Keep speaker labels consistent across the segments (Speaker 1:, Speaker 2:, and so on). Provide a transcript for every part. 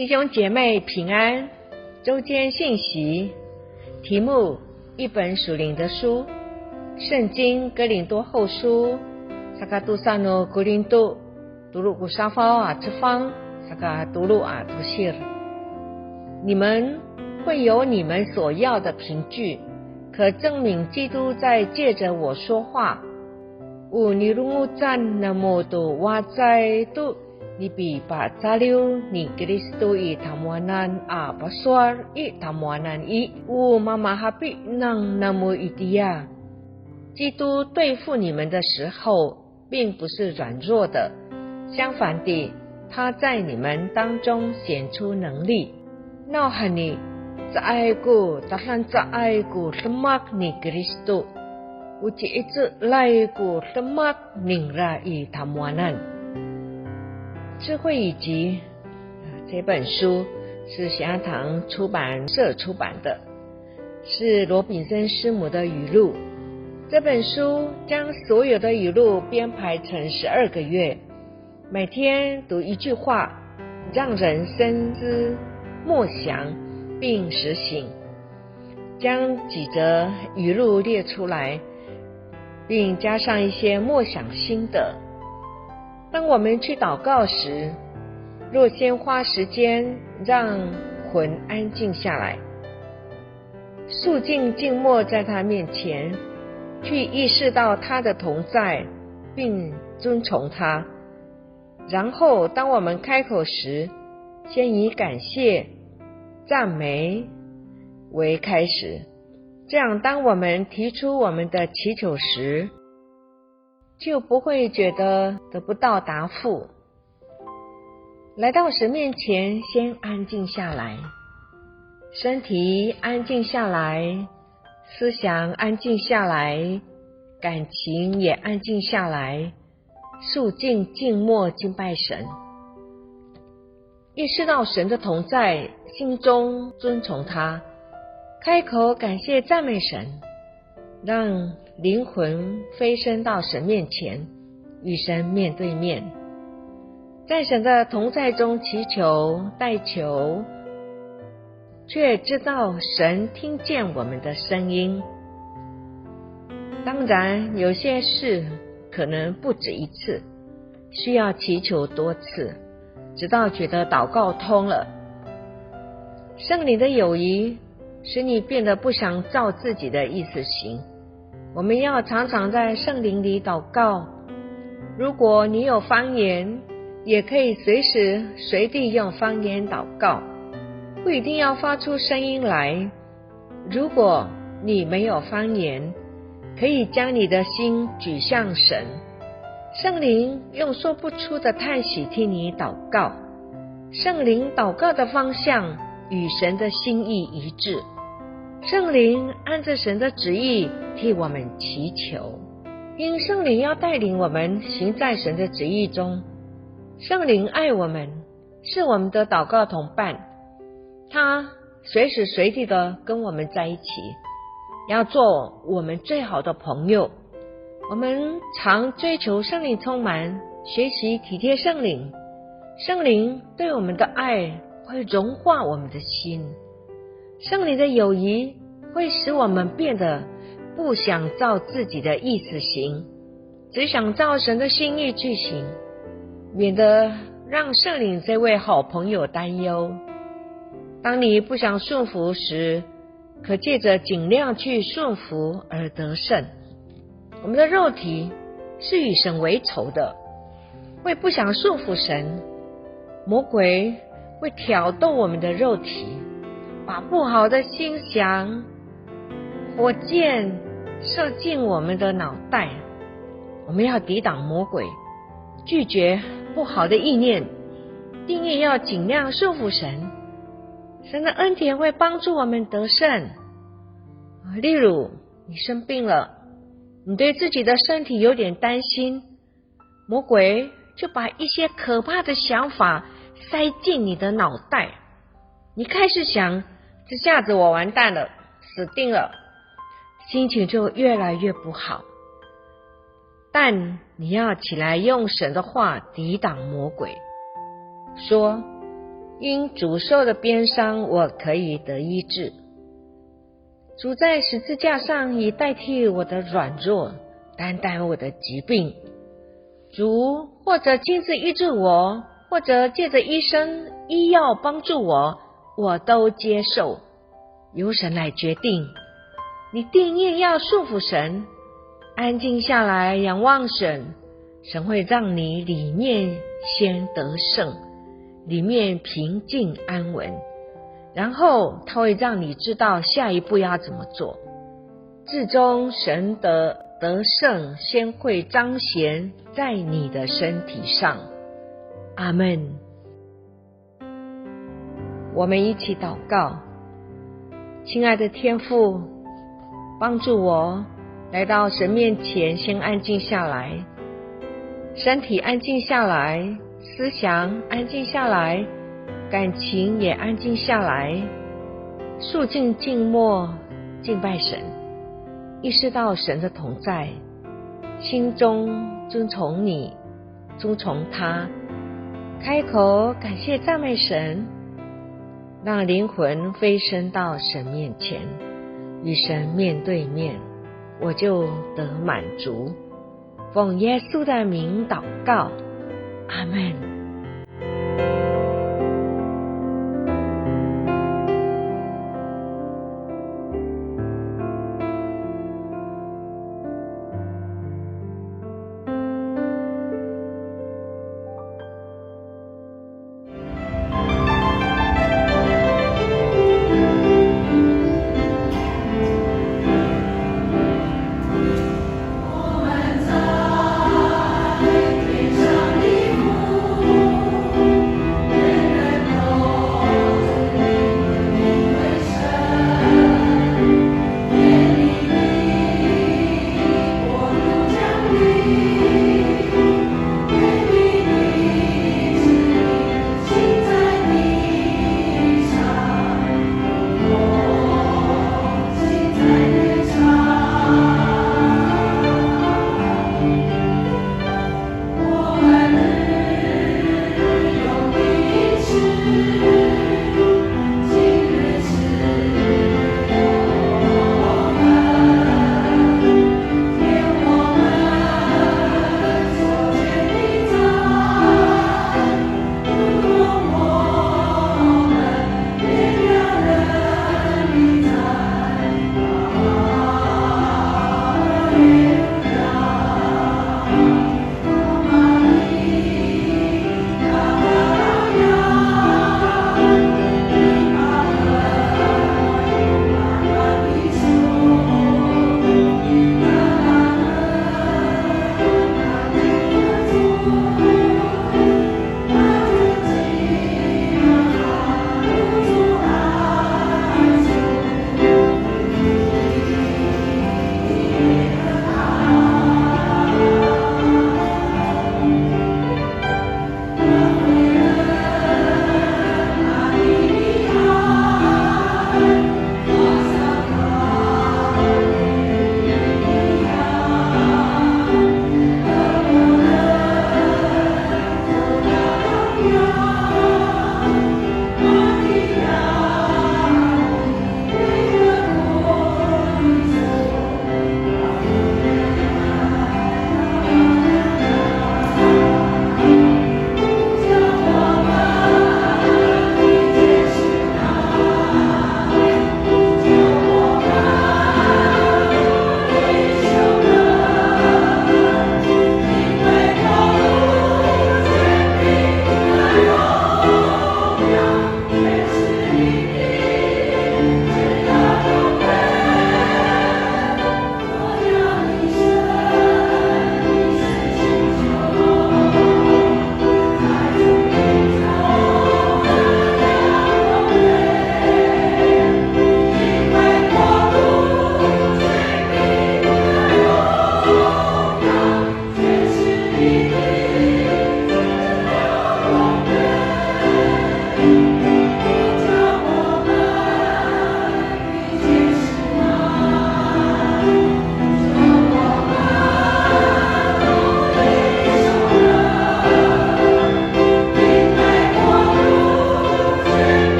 Speaker 1: 弟兄姐妹平安，周间信息题目：一本属灵的书，圣经哥林多后书。萨卡杜萨诺哥林多读鲁古沙发啊之方萨卡读鲁啊读谢。你们会有你们所要的凭据，可证明基督在借着我说话。尼鲁木赞那么多哇在都你比把扎溜你格里斯都以塔摩南啊巴索尔以塔摩南以妈妈哈比能那么一迪亚。基督对付你们的时候并不是软弱的，相反地，他在你们当中显出能力。那喊你在爱过，打算在爱过什么你格里斯都，我这一次来过什么宁拉以塔摩南。智慧以及这本书是霞堂出版社出版的，是罗炳森师母的语录。这本书将所有的语录编排成12个月，每天读一句话，让人深思默想并实行。将几则语录列出来，并加上一些默想心得。当我们去祷告时，若先花时间让魂安静下来，肃静静默在他面前，去意识到他的同在并尊崇他，然后当我们开口时，先以感谢赞美为开始，这样当我们提出我们的祈求时，就不会觉得得不到答复。来到神面前，先安静下来，身体安静下来，思想安静下来，感情也安静下来，肃静静默敬拜神，意识到神的同在，心中尊崇他，开口感谢赞美神，让灵魂飞升到神面前，与神面对面，在神的同在中祈求代求，却知道神听见我们的声音。当然有些事可能不止一次，需要祈求多次，直到觉得祷告通了。圣灵的友谊使你变得不想照自己的意思行。我们要常常在圣灵里祷告。如果你有方言，也可以随时随地用方言祷告，不一定要发出声音来。如果你没有方言，可以将你的心举向神，圣灵用说不出的叹息替你祷告。圣灵祷告的方向与神的心意一致，圣灵按着神的旨意替我们祈求，因圣灵要带领我们行在神的旨意中。圣灵爱我们，是我们的祷告同伴，他随时随地的跟我们在一起，要做我们最好的朋友。我们常追求圣灵充满，学习体贴圣灵，圣灵对我们的爱会融化我们的心。圣灵的友谊会使我们变得不想照自己的意思行，只想照神的心意去行，免得让圣灵这位好朋友担忧。当你不想顺服时，可借着尽量去顺服而得胜。我们的肉体是与神为仇的，会不想顺服神。魔鬼会挑逗我们的肉体，把不好的心想火箭射进我们的脑袋。我们要抵挡魔鬼，拒绝不好的意念，定义要尽量顺服神。神的恩典会帮助我们得胜。例如你生病了，你对自己的身体有点担心，魔鬼就把一些可怕的想法塞进你的脑袋，你开始想，这下子我完蛋了，死定了，心情就越来越不好。但你要起来用神的话抵挡魔鬼，说因主受的鞭伤，我可以得医治。主在十字架上已代替我的软弱，担当我的疾病。主或者亲自医治我，或者借着医生医药帮助我，我都接受。由神来决定。你定义要顺服神，安静下来仰望神，神会让你里面先得胜，里面平静安稳，然后他会让你知道下一步要怎么做。至终神的得胜先会彰显在你的身体上。阿们。我们一起祷告。亲爱的天父，帮助我来到神面前，先安静下来，身体安静下来，思想安静下来，感情也安静下来，肃静静默敬拜神，意识到神的同在，心中尊崇你，尊崇他，开口感谢赞美神，让灵魂飞升到神面前，与神面对面，我就得满足。奉耶稣的名祷告，阿们。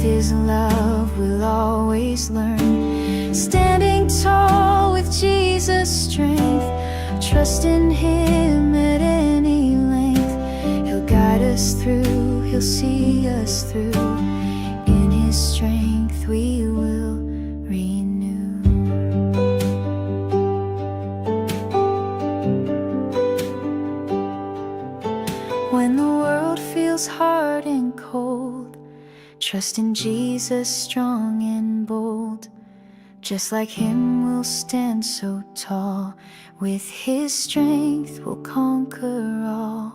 Speaker 2: His love we'll always learn. Standing tall with Jesus' strength, trust in Him at any length. He'll guide us through, He'll see us through. In His strength we will renew. When the world feels hard and cold, trust in Jesus, strong and bold. Just like Him, we'll stand so tall. With His strength, we'll conquer all.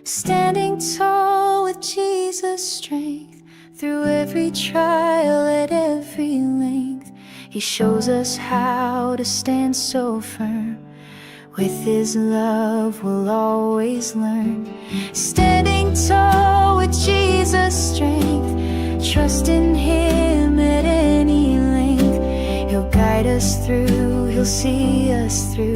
Speaker 2: Standing tall with Jesus' strength, through every trial at every length, He shows us how to stand so firm. With His love, we'll always learn. Standing tall with Jesus' strength, trust in Him at any length. He'll guide us through, He'll see us through.